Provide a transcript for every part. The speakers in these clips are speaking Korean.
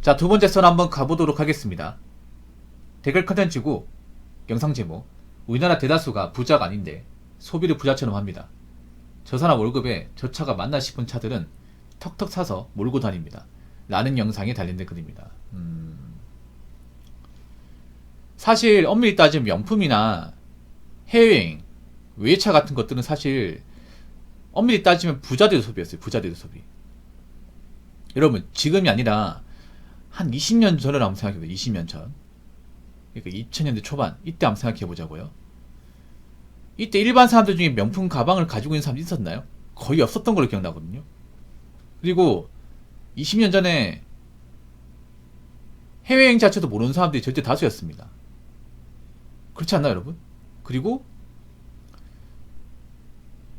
자, 두 번째 선 한번 가보도록 하겠습니다. 댓글 컨텐츠고 영상 제목: 우리나라 대다수가 부자가 아닌데 소비를 부자처럼 합니다. 저 사람 월급에 저 차가 맞나 싶은 차들은 턱턱 사서 몰고 다닙니다. 라는 영상에 달린 댓글입니다. 사실 엄밀히 따지면 명품이나 해외여행, 외차 같은 것들은 사실 엄밀히 따지면 부자들의 소비였어요. 부자들의 소비. 여러분, 지금이 아니라 한 20년 전을 한번 생각해보세요. 20년 전. 그러니까 2000년대 초반. 이때 한번 생각해보자고요. 이때 일반 사람들 중에 명품 가방을 가지고 있는 사람이 있었나요? 거의 없었던 걸로 기억나거든요. 그리고 20년 전에 해외여행 자체도 모르는 사람들이 절대 다수였습니다. 그렇지 않나요, 여러분? 그리고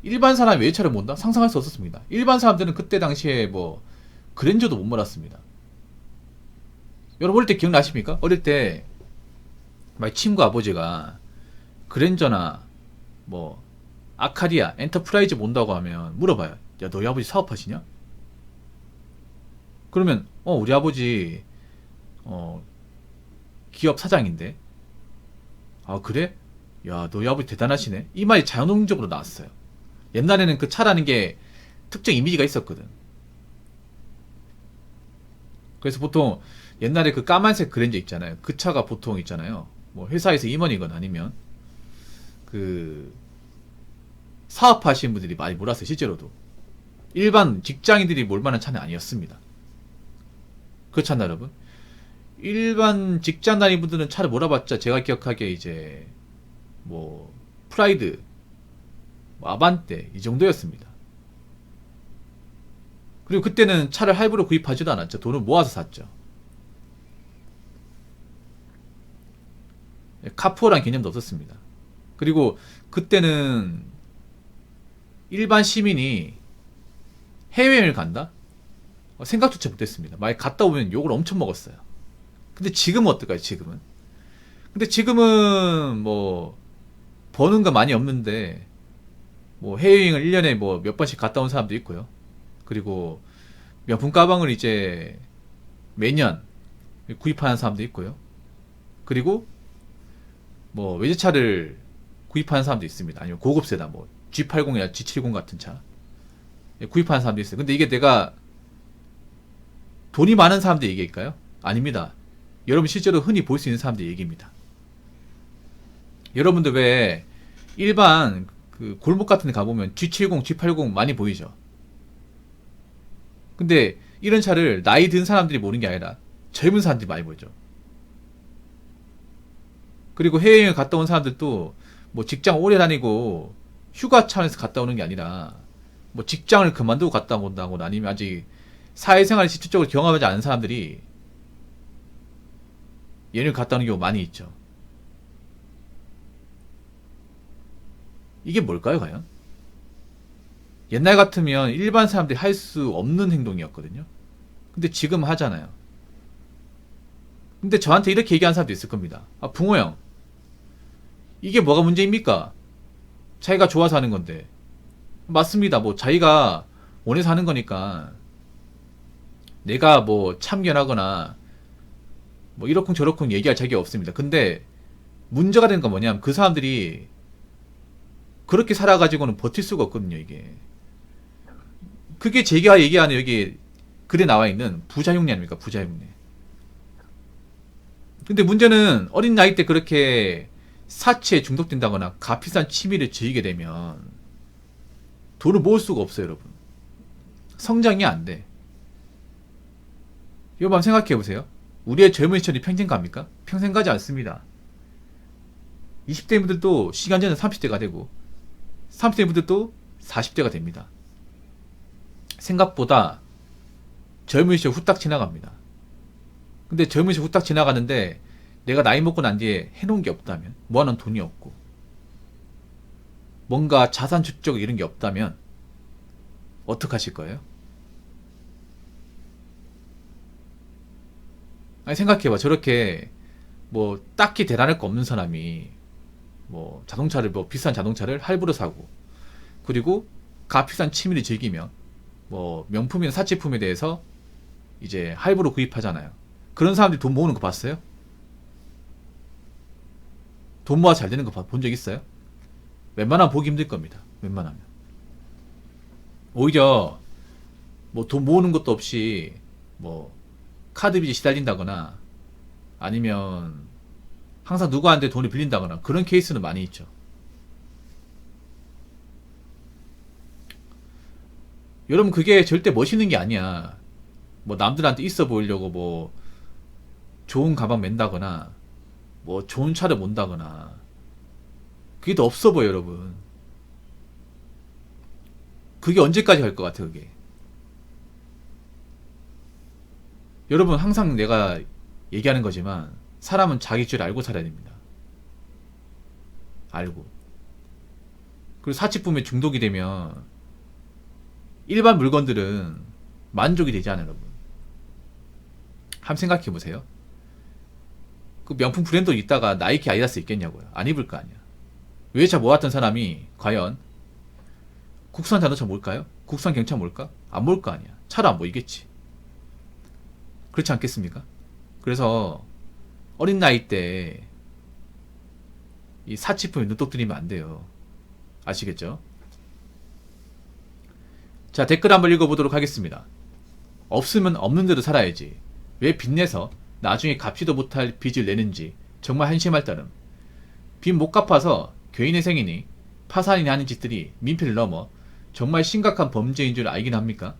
일반 사람이 외차를 몬다? 상상할 수 없었습니다. 일반 사람들은 그때 당시에 뭐 그랜저도 못 몰았습니다. 여러분 어릴 때 기억나십니까? 어릴 때 친구 아버지가 그랜저나 뭐 아카디아, 엔터프라이즈 몬다고 하면 물어봐요. 야, 너희 아버지 사업하시냐? 그러면 우리 아버지 기업 사장인데. 아, 그래? 야, 너희 아버지 대단하시네. 이 말이 자연적으로 나왔어요. 옛날에는 그 차라는 게 특정 이미지가 있었거든. 그래서 보통 옛날에 그 까만색 그랜저 있잖아요. 그 차가 보통 있잖아요. 뭐 회사에서 임원이건 아니면 그 사업하시는 분들이 많이 몰았어요. 실제로도. 일반 직장인들이 몰 만한 차는 아니었습니다. 그렇지 않나, 여러분? 일반 직장 다니는 분들은 차를 몰아봤자 제가 기억하기에 이제 뭐 프라이드, 뭐 아반떼 이 정도였습니다. 그리고 그때는 차를 할부로 구입하지도 않았죠. 돈을 모아서 샀죠. 카푸어란 개념도 없었습니다. 그리고 그때는 일반 시민이 해외여행을 간다? 생각조차 못했습니다. 만약 갔다 오면 욕을 엄청 먹었어요. 근데 지금은 어떨까요? 지금은? 근데 지금은 뭐 버는 거 많이 없는데 뭐 해외여행을 1년에 뭐 몇 번씩 갔다 온 사람도 있고요. 그리고 명품 가방을 이제 매년 구입하는 사람도 있고요. 그리고 뭐 외제차를 구입하는 사람도 있습니다. 아니면 고급 세단 뭐 G80이나 G70 같은 차 구입하는 사람도 있어요. 근데 이게 내가 돈이 많은 사람들 얘기일까요? 아닙니다. 여러분 실제로 흔히 볼 수 있는 사람들 얘기입니다. 여러분들 왜 일반 그 골목 같은 데 가보면 G70, G80 많이 보이죠? 근데 이런 차를 나이 든 사람들이 모르는 게 아니라 젊은 사람들이 많이 보죠. 그리고 해외여행 갔다 온 사람들도 뭐 직장 오래 다니고 휴가 차원에서 갔다 오는 게 아니라 뭐 직장을 그만두고 갔다 온다거나 아니면 아직 사회생활을 실질적으로 경험하지 않은 사람들이 여행을 갔다 오는 경우가 많이 있죠. 이게 뭘까요, 과연? 옛날 같으면 일반 사람들이 할 수 없는 행동이었거든요. 근데 지금 하잖아요. 근데 저한테 이렇게 얘기하는 사람도 있을 겁니다. 아, 붕어 형, 이게 뭐가 문제입니까? 자기가 좋아서 하는 건데. 맞습니다. 뭐 자기가 원해서 하는 거니까 내가 뭐 참견하거나 뭐 이러쿵 저러쿵 얘기할 자격이 없습니다. 근데 문제가 되는 건 뭐냐면 그 사람들이 그렇게 살아가지고는 버틸 수가 없거든요, 이게. 그게 제가 얘기하는 여기 글에 나와 있는 부자흉내 아닙니까? 부자흉내. 근데 문제는 어린 나이 때 그렇게 사치에 중독된다거나 값비싼 취미를 즐기게 되면 돈을 모을 수가 없어요, 여러분. 성장이 안 돼. 이거 한번 생각해 보세요. 우리의 젊은 시절이 평생 갑니까? 평생 가지 않습니다. 20대 분들도 시간 지나면 30대가 되고 30대 분들도 40대가 됩니다. 생각보다 젊은 시절 후딱 지나갑니다. 근데 젊은 시절 후딱 지나가는데 내가 나이 먹고 난 뒤에 해놓은 게 없다면, 모아놓은 돈이 없고 뭔가 자산 축적 이런 게 없다면 어떡하실 거예요? 아니, 생각해봐. 저렇게 뭐 딱히 대단할 거 없는 사람이 뭐 자동차를, 뭐 비싼 자동차를 할부로 사고, 그리고 값비싼 취미를 즐기며 뭐 명품이나 사치품에 대해서 이제 할부로 구입하잖아요. 그런 사람들이 돈 모으는 거 봤어요? 돈 모아 잘 되는 거 본 적 있어요? 웬만하면 보기 힘들 겁니다. 웬만하면. 오히려 뭐 돈 모으는 것도 없이 뭐 카드 빚에 시달린다거나 아니면 항상 누구한테 돈을 빌린다거나 그런 케이스는 많이 있죠. 여러분 그게 절대 멋있는 게 아니야. 뭐 남들한테 있어 보이려고 뭐 좋은 가방 맨다거나 뭐 좋은 차를 몬다거나 그게 더 없어 보여 여러분. 그게 언제까지 갈 것 같아 그게. 여러분 항상 내가 얘기하는 거지만 사람은 자기 줄 알고 살아야 됩니다. 알고. 그리고 사치품에 중독이 되면 일반 물건들은 만족이 되지 않아요 여러분. 한번 생각해 보세요. 그 명품 브랜드 있다가 나이키 아디다스 있겠냐고요. 안 입을 거 아니야. 외차 모았던 사람이 과연 국산 자동차 몰까요? 국산 경차 몰까? 안 몰 거 아니야. 차로 안 보이겠지. 그렇지 않겠습니까? 그래서 어린 나이 때 이 사치품에 눈독 들이면 안 돼요. 아시겠죠? 자, 댓글 한번 읽어보도록 하겠습니다. 없으면 없는 대로 살아야지. 왜 빚내서 나중에 갚지도 못할 빚을 내는지 정말 한심할 따름. 빚 못 갚아서 괴인회생이니 파산이니 하는 짓들이 민폐를 넘어 정말 심각한 범죄인 줄 알긴 합니까?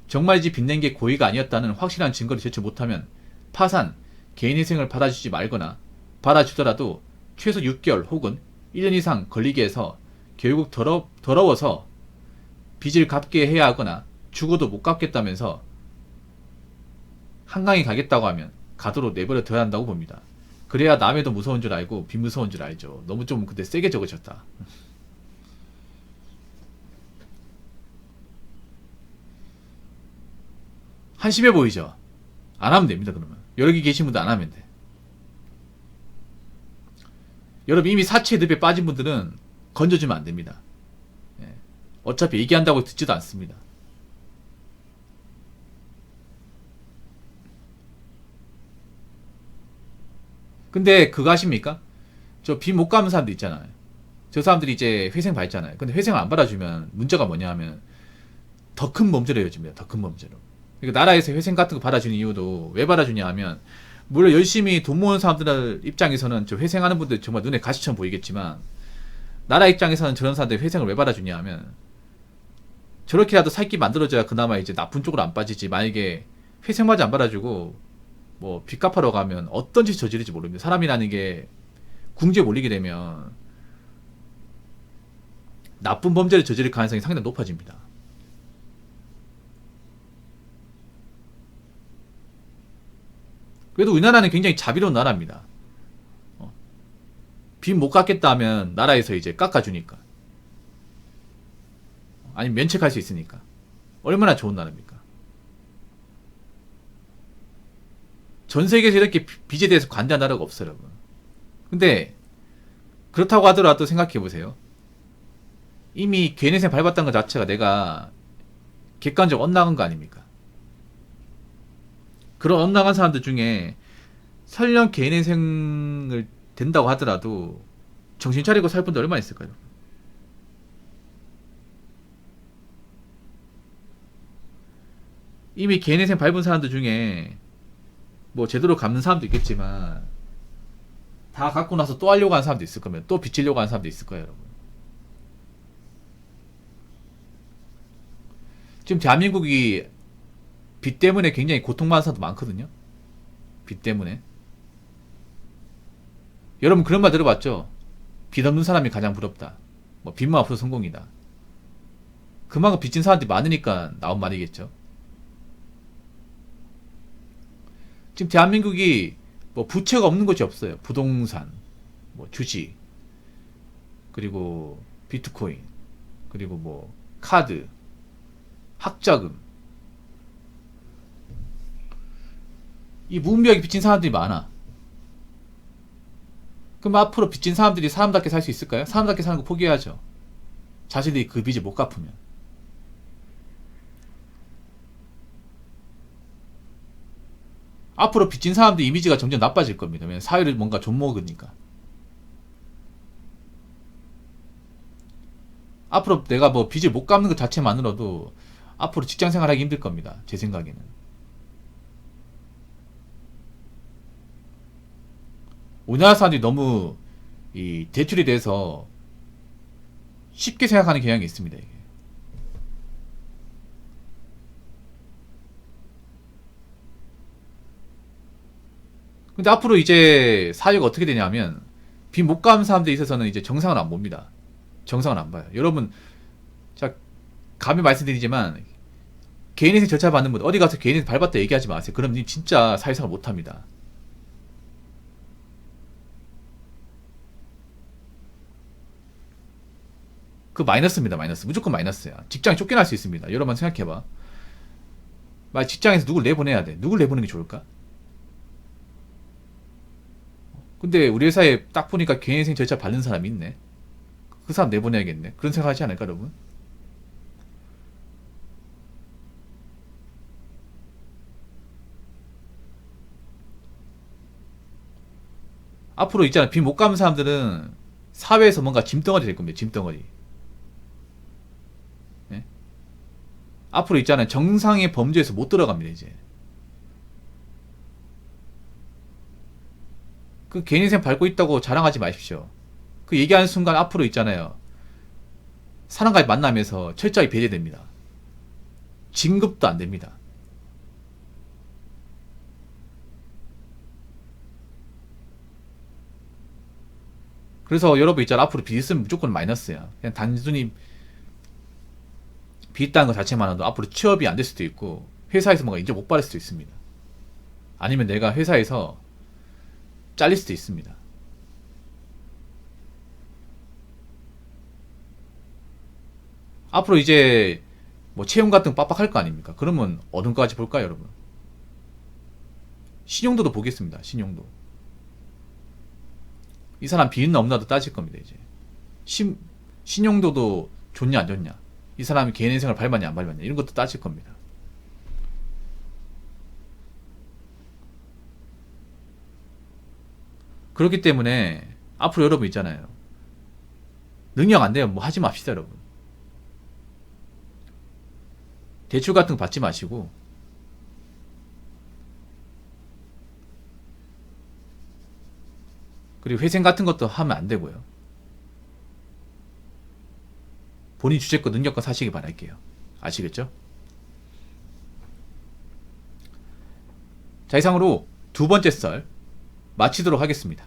정말이지 빚낸 게 고의가 아니었다는 확실한 증거를 제출 못하면 파산, 개인회생을 받아주지 말거나 받아주더라도 최소 6개월 혹은 1년 이상 걸리게 해서 결국 더러워서 빚을 갚게 해야 하거나 죽어도 못 갚겠다면서 한강에 가겠다고 하면 가도록 내버려 둬야 한다고 봅니다. 그래야 남의 도 무서운 줄 알고 빚 무서운 줄 알죠. 너무 좀 근데 세게 적으셨다. 한심해 보이죠? 안 하면 됩니다 그러면. 여기 계신 분들 안 하면 돼. 여러분 이미 사치의 늪에 빠진 분들은 건져주면 안 됩니다. 예. 어차피 얘기한다고 듣지도 않습니다. 근데 그거 아십니까? 저 빚 못 갚는 사람들 있잖아요. 저 사람들이 이제 회생 받잖아요. 근데 회생을 안 받아주면 문제가 뭐냐 하면 더 큰 범죄로 이어집니다. 더 큰 범죄로. 그러니까 나라에서 회생 같은 거 받아주는 이유도 왜 받아주냐 하면 물론 열심히 돈 모으는 사람들 입장에서는 저 회생하는 분들 정말 눈에 가시처럼 보이겠지만 나라 입장에서는 저런 사람들 회생을 왜 받아주냐 하면 저렇게라도 살기 만들어줘야 그나마 이제 나쁜 쪽으로 안 빠지지. 만약에 회생마저 안 받아주고 뭐 빚 갚으러 가면 어떤 짓을 저지를지 모릅니다. 사람이라는 게 궁지에 몰리게 되면 나쁜 범죄를 저지를 가능성이 상당히 높아집니다. 그래도 우리나라는 굉장히 자비로운 나라입니다. 빚 못 갚겠다 하면 나라에서 이제 깎아주니까. 아니면 면책할 수 있으니까. 얼마나 좋은 나라입니까? 전 세계에서 이렇게 빚에 대해서 관대한 나라가 없어요, 여러분. 근데 그렇다고 하더라도 생각해보세요. 이미 개인회생 밟았다는 것 자체가 내가 객관적 엇나간 거 아닙니까? 그런 엇나간 사람들 중에 설령 개인회생을 된다고 하더라도 정신 차리고 살 분들 얼마나 있을까요? 이미 개인회생 밟은 사람들 중에 뭐 제대로 갚는 사람도 있겠지만 다 갚고 나서 또 하려고 하는 사람도 있을 거면 또 빚지려고 하는 사람도 있을 거예요, 여러분. 지금 대한민국이 빚 때문에 굉장히 고통받는 사람도 많거든요. 빚 때문에. 여러분 그런 말 들어봤죠? 빚 없는 사람이 가장 부럽다. 뭐 빚만 없어서 성공이다. 그만큼 빚진 사람들이 많으니까 나온 말이겠죠. 지금 대한민국이 뭐 부채가 없는 것이 없어요. 부동산, 뭐 주식, 그리고 비트코인, 그리고 뭐 카드, 학자금. 이 무분별하게 빚진 사람들이 많아. 그럼 앞으로 빚진 사람들이 사람답게 살 수 있을까요? 사람답게 사는 거 포기해야죠. 자신들이 그 빚을 못 갚으면. 앞으로 빚진 사람들 이미지가 점점 나빠질 겁니다. 왜냐면 사회를 뭔가 좀먹으니까. 앞으로 내가 뭐 빚을 못 갚는 것 자체만으로도 앞으로 직장 생활하기 힘들 겁니다. 제 생각에는. 우리나라 사람들이 너무 이 대출에 대해서 쉽게 생각하는 경향이 있습니다. 이게. 근데 앞으로 이제 사회가 어떻게 되냐면 빚 못 갚는 사람들에 있어서는 이제 정상을 안 봅니다. 정상을 안 봐요. 여러분, 자, 감히 말씀드리지만 개인회생 절차 받는 분 어디 가서 개인회생 밟았다 얘기하지 마세요. 그럼 님 진짜 사회생활 못합니다. 그 마이너스입니다. 마이너스. 무조건 마이너스야. 직장에 쫓겨날 수 있습니다. 여러분 생각해봐. 만약 직장에서 누굴 내보내야 돼. 누굴 내보내는 게 좋을까? 근데 우리 회사에 딱 보니까 개인회생 절차 밟는 사람이 있네. 그 사람 내보내야겠네. 그런 생각 하지 않을까, 여러분? 앞으로 있잖아. 빚 못 갚는 사람들은 사회에서 뭔가 짐덩어리 될 겁니다. 짐덩어리. 예? 앞으로 있잖아요. 정상의 범죄에서 못 들어갑니다, 이제. 그 개인 인생 밟고 있다고 자랑하지 마십시오. 그 얘기하는 순간 앞으로 있잖아요. 사람과의 만나면서 철저히 배제됩니다. 진급도 안 됩니다. 그래서 여러분 있잖아. 앞으로 빚 있으면 무조건 마이너스야. 그냥 단순히 빚 있다는 것 자체만으로도 앞으로 취업이 안 될 수도 있고 회사에서 뭔가 인정 못 받을 수도 있습니다. 아니면 내가 회사에서 잘릴 수도 있습니다. 앞으로 이제 뭐 채용 같은 거 빡빡할 거 아닙니까? 그러면 어느 까지 볼까요, 여러분? 신용도도 보겠습니다. 신용도. 이 사람 비있나 없나도 따질 겁니다, 이제. 신용도도 좋냐 안 좋냐. 이 사람이 개인 인생을 밟았냐 안 밟았냐. 이런 것도 따질 겁니다. 그렇기 때문에 앞으로 여러분 있잖아요. 능력 안 되면 뭐 하지 맙시다, 여러분. 대출 같은 거 받지 마시고 그리고 회생 같은 것도 하면 안 되고요. 본인 주체껏 능력껏 사시기 바랄게요. 아시겠죠? 자, 이상으로 두 번째 썰 마치도록 하겠습니다.